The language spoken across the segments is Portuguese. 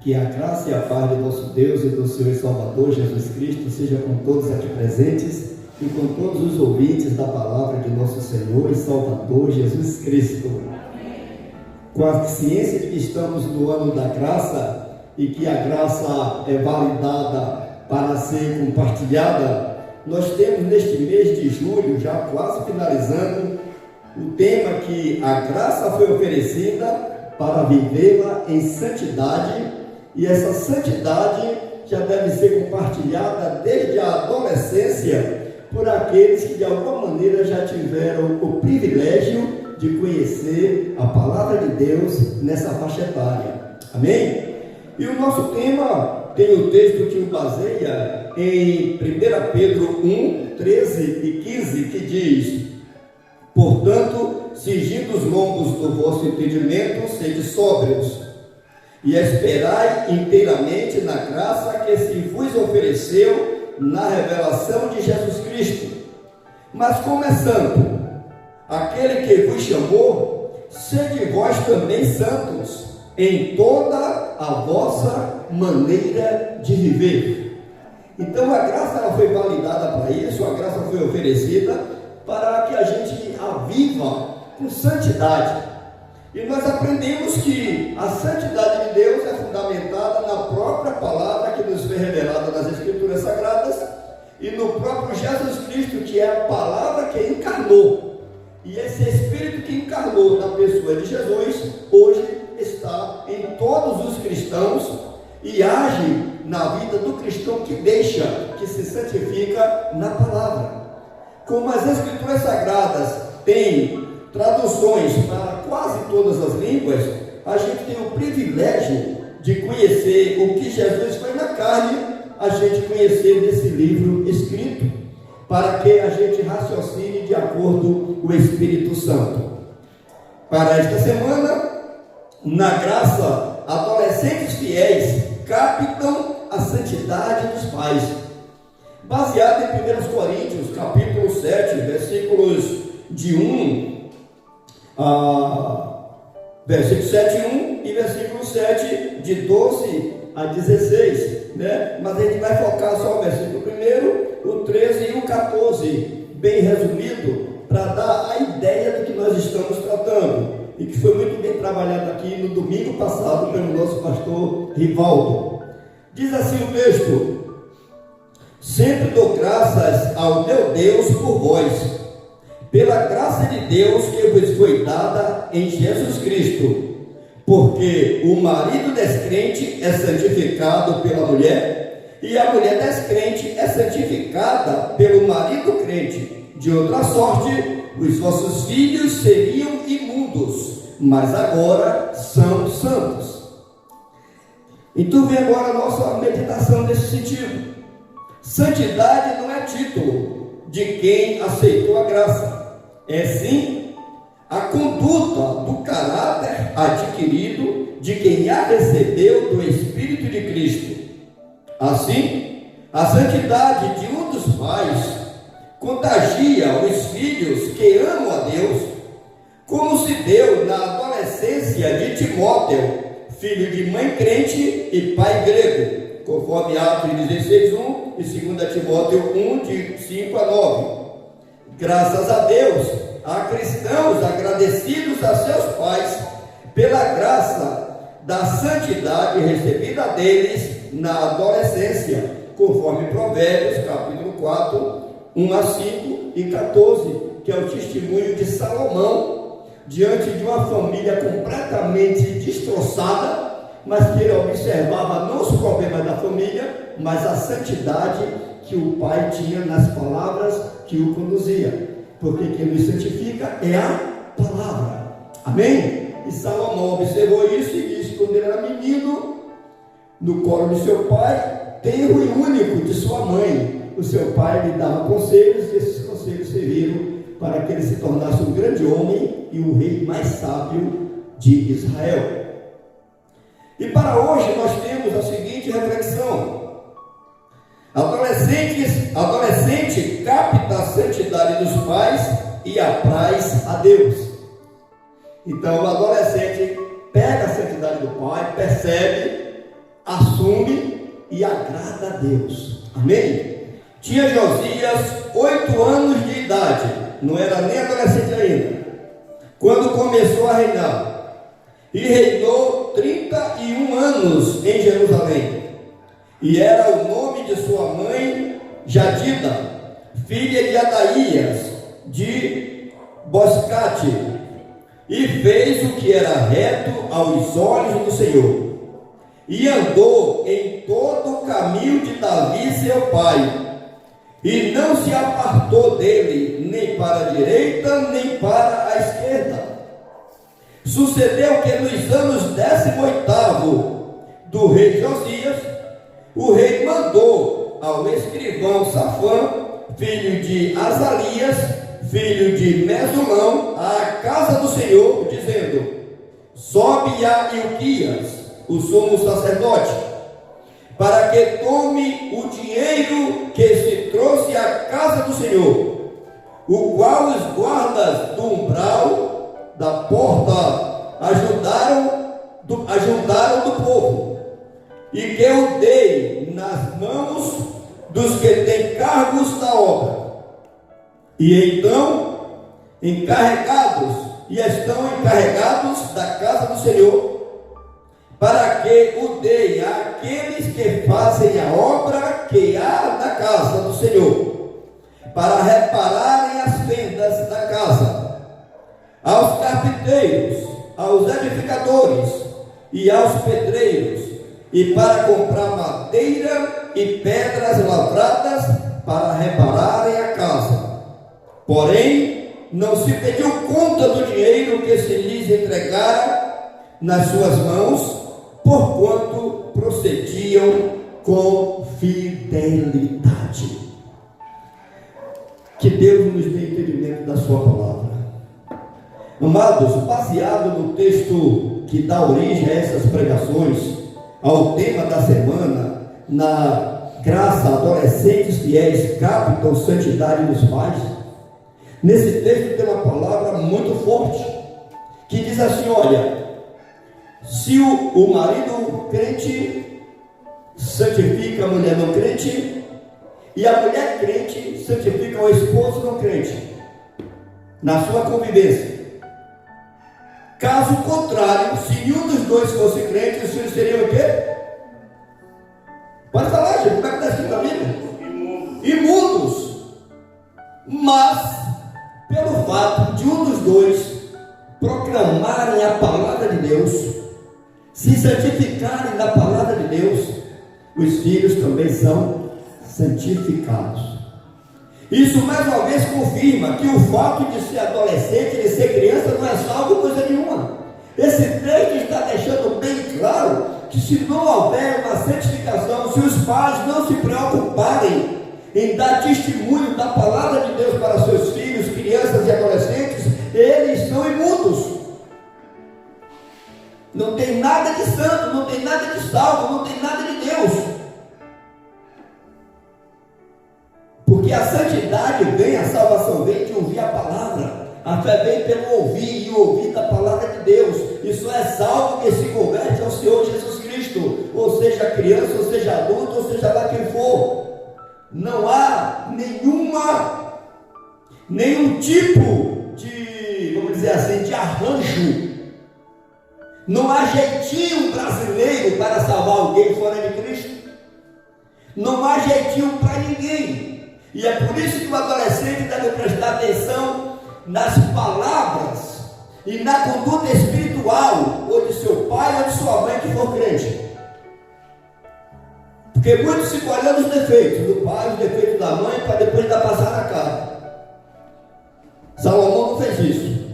Que a graça e a paz do nosso Deus e do Senhor e Salvador Jesus Cristo seja com todos aqui presentes e com todos os ouvintes da palavra de nosso Senhor e Salvador Jesus Cristo. Amém. Com a ciência de que estamos no ano da graça e que a graça é validada para ser compartilhada, nós temos neste mês de julho, já quase finalizando, o tema que a graça foi oferecida para vivê-la em santidade. E essa santidade já deve ser compartilhada desde a adolescência por aqueles que de alguma maneira já tiveram o privilégio de conhecer a palavra de Deus nessa faixa etária. Amém? E o nosso tema tem o texto que o baseia em 1 Pedro 1, 13 e 15, que diz: portanto, cingindo os lombos do vosso entendimento, sede sóbrios, e esperai inteiramente na graça que se vos ofereceu na revelação de Jesus Cristo. Mas começando, aquele que vos chamou, sede vós também santos em toda a vossa maneira de viver. Então a graça ela foi validada para isso, a graça foi oferecida para que a gente a viva com santidade. E nós aprendemos que a santidade de Deus é fundamentada na própria palavra que nos foi revelada nas Escrituras Sagradas e no próprio Jesus Cristo, que é a palavra que encarnou. E esse Espírito que encarnou na pessoa de Jesus, hoje está em todos os cristãos e age na vida do cristão que deixa, que se santifica na palavra. Como as Escrituras Sagradas têm traduções para quase todas as línguas, a gente tem o privilégio de conhecer o que Jesus foi na carne, a gente conhecer desse livro escrito, para que a gente raciocine de acordo com o Espírito Santo. Para esta semana, na graça, adolescentes fiéis captam a santidade dos pais. Baseado em 1 Coríntios, capítulo 7, versículos de 1 versículo 7 e 1 e versículo 7 de 12 a 16, né? Mas a gente vai focar só o versículo 1, o 13 e o 14, bem resumido, para dar a ideia do que nós estamos tratando, e que foi muito bem trabalhado aqui no domingo passado pelo nosso pastor Rivaldo. Diz assim o texto: sempre dou graças ao meu Deus por vós, pela graça de Deus que vos foi dada em Jesus Cristo, porque o marido descrente é santificado pela mulher, e a mulher descrente é santificada pelo marido crente. De outra sorte, os vossos filhos seriam imundos, mas agora são santos. Então vem agora a nossa meditação nesse sentido. Santidade não é título de quem aceitou a graça, é sim a conduta do caráter adquirido de quem a recebeu do Espírito de Cristo. Assim, a santidade de um dos pais contagia os filhos que amam a Deus, como se deu na adolescência de Timóteo, filho de mãe crente e pai grego, conforme Atos 16:1 e 2 Timóteo 1, de 5 a 9. Graças a Deus, há cristãos agradecidos a seus pais pela graça da santidade recebida deles na adolescência, conforme Provérbios, capítulo 4, 1 a 5 e 14, que é o testemunho de Salomão, diante de uma família completamente destroçada, mas que ele observava não os problemas da família, mas a santidade que o pai tinha nas palavras que o conduzia, porque quem nos santifica é a palavra. Amém? E Salomão observou isso e disse: quando ele era menino, no colo de seu pai, tenro e único de sua mãe, o seu pai lhe dava conselhos, e esses conselhos serviram para que ele se tornasse um grande homem e o rei mais sábio de Israel. E para hoje nós temos a seguinte reflexão: adolescente capta a santidade dos pais e apraz a Deus. Então o adolescente pega a santidade do pai, percebe assume e agrada a Deus. Amém? Tinha Josias 8 anos de idade, não era nem adolescente ainda, quando começou a reinar, e reinou 31 anos em Jerusalém. E era o nome de sua mãe Jadida, filha de Adaías de Boscate, e fez o que era reto aos olhos do Senhor, e andou em todo o caminho de Davi seu pai, e não se apartou dele, nem para a direita, nem para a esquerda. Sucedeu que nos anos 18º do rei Josias, o rei mandou ao escrivão Safã, filho de Azalias, filho de Mesulão, à casa do Senhor, dizendo: sobe a Ilquias, o sumo sacerdote, para que tome o dinheiro que se trouxe à casa do Senhor, o qual os guardas do umbral da porta ajudaram do povo, e que eu dei nas mãos dos que têm cargos da obra, e então estão encarregados da casa do Senhor, para que o dei àqueles que fazem a obra que há na casa do Senhor, para repararem as fendas da casa, aos carpinteiros, aos edificadores e aos pedreiros, e para comprar madeira e pedras lavradas para repararem a casa. Porém, não se pediu conta do dinheiro que se lhes entregara nas suas mãos, porquanto procediam com fidelidade. Que Deus nos dê entendimento da sua palavra. Amados, baseado no texto que dá origem a essas pregações, ao tema da semana, na graça, adolescentes fiéis captam santidade dos pais. Nesse texto tem uma palavra muito forte, que diz assim: olha, se o marido crente santifica a mulher não crente, e a mulher crente santifica o esposo não crente, na sua convivência. Caso contrário, se nenhum dos dois fosse crente, os filhos seriam o quê? Pode falar, gente, como é que está escrito na Bíblia? Imundos. Mas, pelo fato de um dos dois proclamarem a palavra de Deus, se santificarem na palavra de Deus, os filhos também são santificados. Isso mais uma vez confirma que o fato de ser adolescente, de ser criança, não é salvo coisa nenhuma. Esse texto está deixando bem claro que se não houver uma santificação, se os pais não se preocuparem em dar testemunho da palavra de Deus para seus filhos, crianças e adolescentes, eles são imundos. Não tem nada de santo, não tem nada de salvo, não tem nada de Deus. Porque a santidade vem, a salvação vem de ouvir a palavra. A fé vem pelo ouvir e ouvir da palavra de Deus. E só é salvo que se converte ao Senhor Jesus Cristo. Ou seja criança, ou seja adulto, ou seja lá quem for. Não há nenhum tipo de, vamos dizer assim, de arranjo. Não há jeitinho brasileiro para salvar alguém fora de Cristo. Não há jeitinho para ninguém. E é por isso que o adolescente deve prestar atenção nas palavras e na conduta espiritual, ou de seu pai ou de sua mãe que for crente. Porque muitos ficam olhando os defeitos do pai, os defeitos da mãe, para depois dar passar na cara. Salomão não fez isso.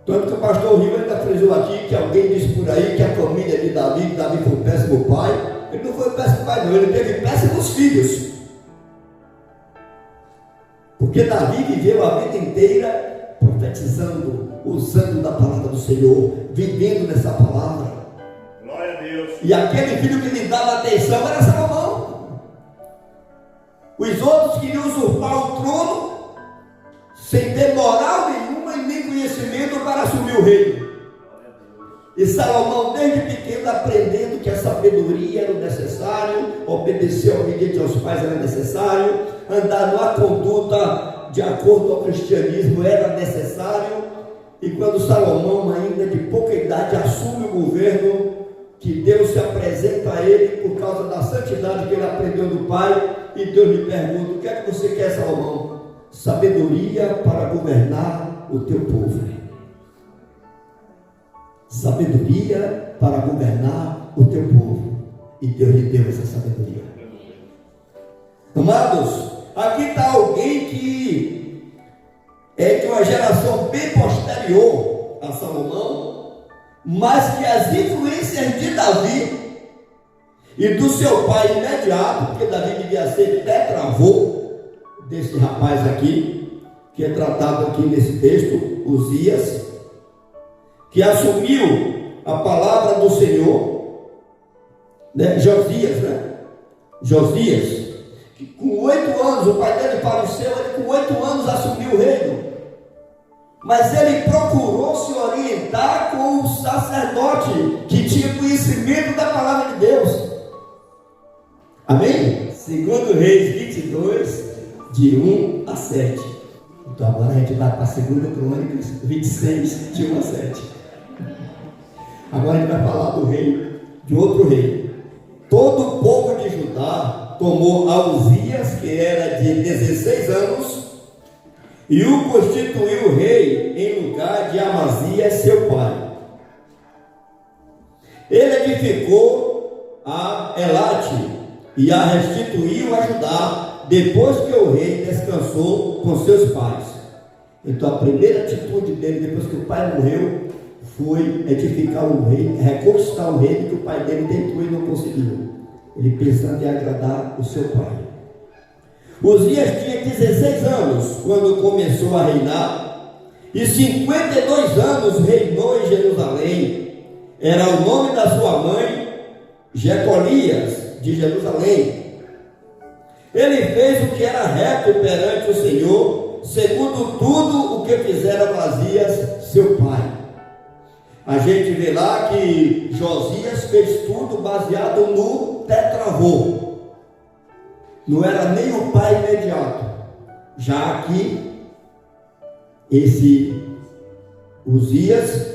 Tanto que o pastor Rio ainda frisou aqui que alguém disse por aí que a família de Davi foi um péssimo pai. Ele não foi um péssimo pai, não, ele teve péssimos filhos. Porque Davi viveu a vida inteira profetizando, usando da palavra do Senhor, vivendo nessa palavra. Glória a Deus. E aquele filho que lhe dava atenção era Salomão. Os outros queriam usurpar o trono sem ter moral nenhuma e nem conhecimento para assumir o reino. E Salomão, desde pequeno, aprendendo que a sabedoria era o obedecer obediente aos pais era necessário, andar numa conduta de acordo ao cristianismo era necessário. E quando Salomão, ainda de pouca idade, assume o governo, que Deus se apresenta a ele por causa da santidade que ele aprendeu do pai, e Deus lhe pergunta: o que é que você quer, Salomão? Sabedoria para governar o teu povo. Sabedoria para governar o teu povo. E Deus lhe deu essa sabedoria. Amados, aqui está alguém que é de uma geração bem posterior a Salomão, mas que as influências de Davi e do seu pai imediato, porque Davi devia ser tetravô desse rapaz aqui, que é tratado aqui nesse texto, Uzias, que assumiu a palavra do Senhor, Josias, que com 8 anos, o pai dele faleceu, ele com 8 anos assumiu o reino, mas ele procurou se orientar com o sacerdote, que tinha conhecimento da palavra de Deus. Amém? 2 Reis 22, de 1 a 7. Então agora a gente vai para 2 Crônicas 26, de 1 a 7. Agora a gente vai falar do rei, de outro rei. Todo o povo de Judá tomou a Uzias, que era de 16 anos, e o constituiu rei em lugar de Amazias, seu pai. Ele edificou a Elate e a restituiu a Judá, depois que o rei descansou com seus pais. Então a primeira atitude dele, depois que o pai morreu, foi edificar o rei, reconquistar o reino que o pai dele tentou e não conseguiu. Ele pensando em agradar o seu pai. Uzias tinha 16 anos quando começou a reinar, e 52 anos reinou em Jerusalém. Era o nome da sua mãe, Jecolias, de Jerusalém. Ele fez o que era reto perante o Senhor, segundo tudo o que fizera Amazias, seu pai. A gente vê lá que Josias fez tudo baseado no tetravô. Não era nem o pai imediato. Já que esse Uzias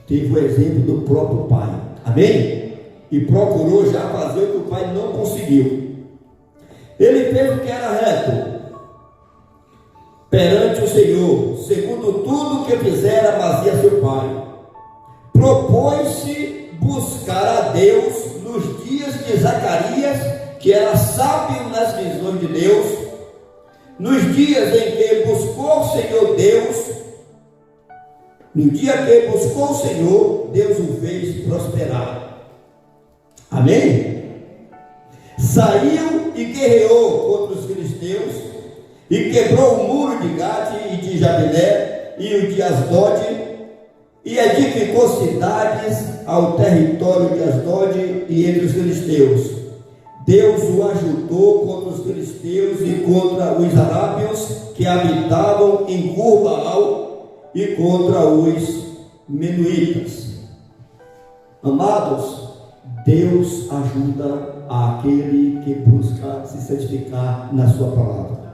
teve o exemplo do próprio pai. Amém? E procurou já fazer o que o pai não conseguiu. Ele fez o que era reto perante o Senhor, segundo tudo que fizera Amazias seu pai. Propôs-se buscar a Deus nos dias de Zacarias, que era sábio nas visões de Deus, nos dias em que buscou o Senhor Deus. No dia que buscou o Senhor, Deus o fez prosperar. Amém? Saiu e guerreou contra os filisteus, e quebrou o muro de Gate e de Jabiné e o de Asdod, e edificou cidades ao território de Asdod e entre os filisteus. Deus o ajudou contra os filisteus e contra os arábios que habitavam em Gurbaal e contra os menuitas. Amados, Deus ajuda aquele que busca se santificar na sua palavra.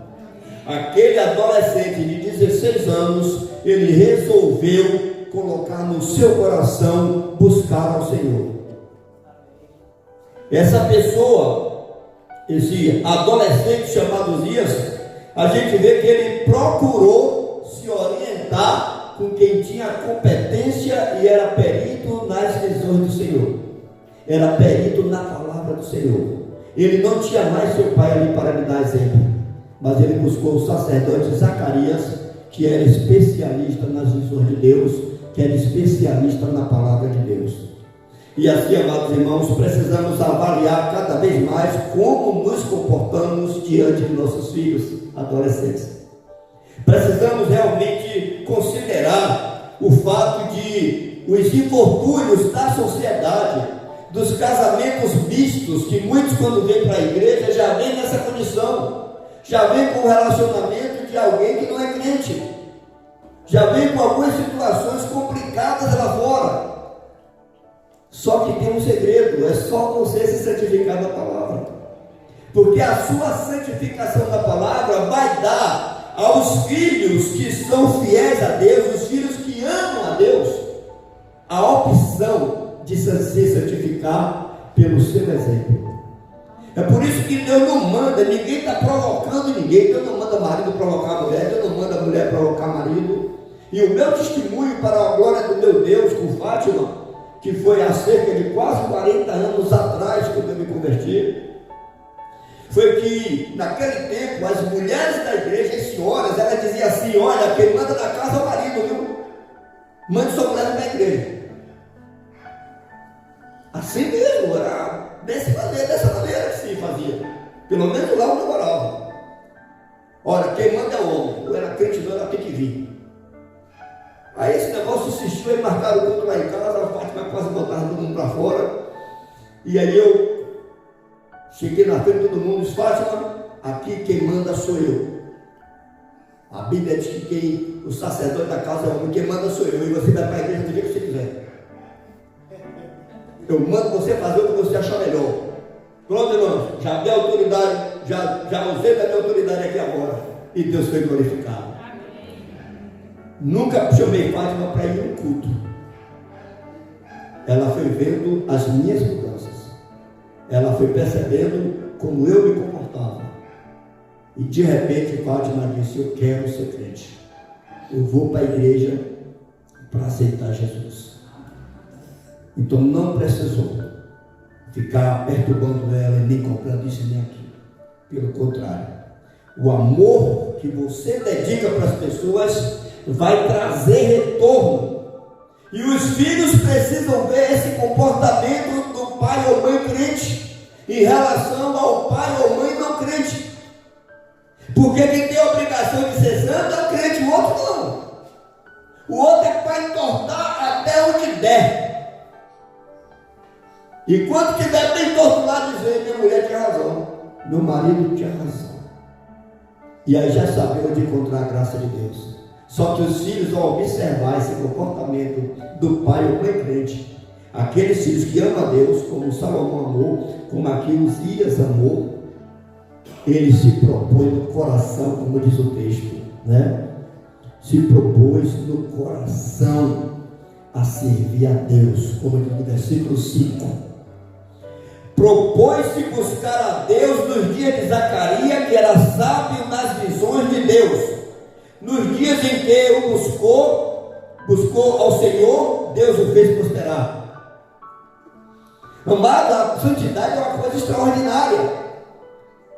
Aquele adolescente de 16 anos, ele resolveu colocar no seu coração buscar ao Senhor. Essa pessoa, esse adolescente chamado Uzias, a gente vê que ele procurou se orientar com quem tinha competência e era perito nas visões do Senhor, era perito na palavra do Senhor. Ele não tinha mais seu pai ali para lhe dar exemplo, mas ele buscou o sacerdote Zacarias, que era especialista nas visões de Deus, que era especialista na palavra de Deus. E assim, amados irmãos, precisamos avaliar cada vez mais como nos comportamos diante de nossos filhos adolescentes. Precisamos realmente considerar o fato de os infortúnios da sociedade, dos casamentos mistos, que muitos, quando vêm para a igreja, já vêm nessa condição, já vêm com o relacionamento de alguém que não é crente, já vem com algumas situações complicadas lá fora. Só que tem um segredo: é só você se santificar na palavra. Porque a sua santificação da palavra vai dar aos filhos que são fiéis a Deus, os filhos que amam a Deus, a opção de se santificar pelo seu exemplo. É por isso que Deus não manda, ninguém está provocando ninguém. Deus não manda marido provocar mulher, Deus não manda mulher provocar marido. E o meu testemunho para a glória do meu Deus com Fátima, que foi há cerca de quase 40 anos atrás, quando eu me converti, foi que naquele tempo as mulheres da igreja, as senhoras, elas diziam assim: olha, quem manda na casa é o marido, viu? Mande sua mulher na igreja. Assim mesmo, era dessa maneira que se fazia. Pelo menos lá onde eu morava. Olha, quem manda é o homem. Eu era crente, não, ela tem que vir. Aí esse negócio insistiu, aí marcaram o culto lá em casa, a Fátima quase botava todo mundo para fora. E aí eu cheguei na frente de todo mundo e disse: Fátima, aqui quem manda sou eu. A Bíblia diz que o sacerdote da casa é o homem, quem manda sou eu. E você vai para a igreja do jeito que você quiser. Eu mando você fazer o que você achar melhor. Pronto, irmãos, já dei autoridade, já usei da minha autoridade aqui agora. E Deus foi glorificado. Nunca chamei Fátima para ir no culto. Ela foi vendo as minhas mudanças. Ela foi percebendo como eu me comportava. E de repente Fátima disse: eu quero ser crente. Eu vou para a igreja para aceitar Jesus. Então não precisou ficar perturbando ela e nem comprando isso nem aquilo. Pelo contrário, o amor que você dedica para as pessoas vai trazer retorno. E os filhos precisam ver esse comportamento do pai ou mãe crente em relação ao pai ou mãe não crente. Porque quem tem a obrigação de ser santo é o crente, o outro não. O outro é para entortar até onde der. E quando tiver bem torturado, dizer: minha mulher tinha razão, meu marido tinha razão. E aí já sabe onde encontrar a graça de Deus. Só que os filhos vão observar esse comportamento do pai ou mãe crente. Aqueles filhos que amam a Deus, como Salomão amou, como aqui Uzias amou, ele se propõe no coração, como diz o texto, né? Se propôs no coração a servir a Deus, como diz no versículo 5. Propôs-se buscar a Deus nos dias de Zacarias, que era sábio nas visões de Deus. Nos dias em que o buscou ao Senhor, Deus o fez prosperar. Amado, a santidade é uma coisa extraordinária.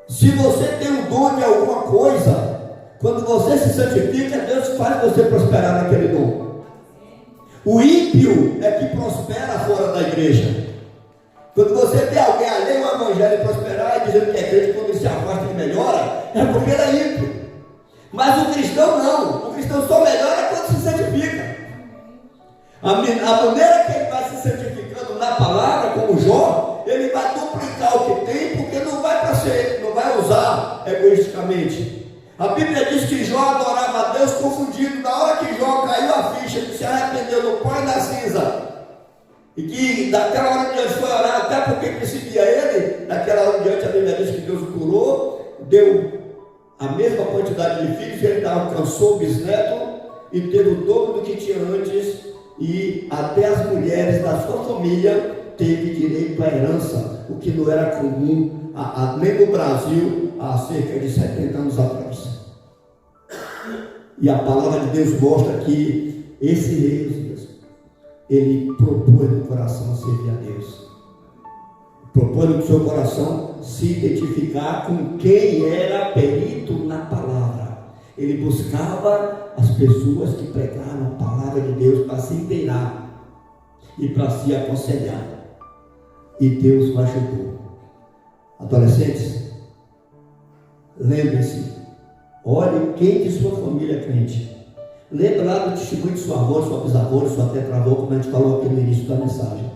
Se você tem um dom de alguma coisa, quando você se santifica, Deus faz você prosperar naquele dom. O ímpio é que prospera fora da igreja. Quando você vê alguém alheio ao evangelho prosperar e dizendo que é crente, quando ele se afasta e melhora, é porque ele é ímpio. Mas o cristão não. O cristão só melhora quando se santifica. A maneira que ele vai se santificando na palavra, como Jó, ele vai duplicar o que tem, porque não vai usar egoisticamente. A Bíblia diz que Jó adorava a Deus confundido. Na hora que Jó caiu a ficha, que se arrependeu no pó e na cinza, e que daquela hora em diante foi orar, até porque perseguia ele, daquela hora em diante a Bíblia diz que Deus o curou, deu a mesma quantidade de filhos, ele alcançou o bisneto e teve o dobro do que tinha antes, e até as mulheres da sua família teve direito à herança, o que não era comum nem no Brasil há cerca de 70 anos atrás. E a palavra de Deus mostra que esse rei, ele propôs no coração servir a Deus. Propôs no seu coração se identificar com quem era perito na palavra. Ele buscava as pessoas que pregaram a palavra de Deus para se inteirar e para se aconselhar. E Deus o ajudou. Adolescentes, lembre-se, olhe quem de sua família é crente. Lembra lá do testemunho de sua avó, sua bisavó, sua tetravó, como a gente falou aqui no início da mensagem.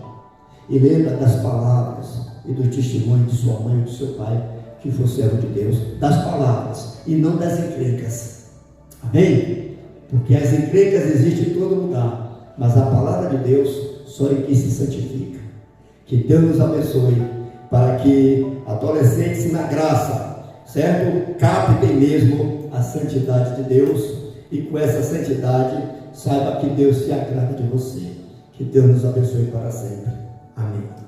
E lembra das palavras e do testemunho de sua mãe e do seu pai, que foi servo de Deus. Das palavras e não das encrencas. Amém? Porque as encrencas existem em todo lugar, mas a palavra de Deus só em quem se santifica. Que Deus nos abençoe para que adolescentes na graça, certo? Captem mesmo a santidade de Deus e com essa santidade saiba que Deus se agrada de você. Que Deus nos abençoe para sempre. Amém.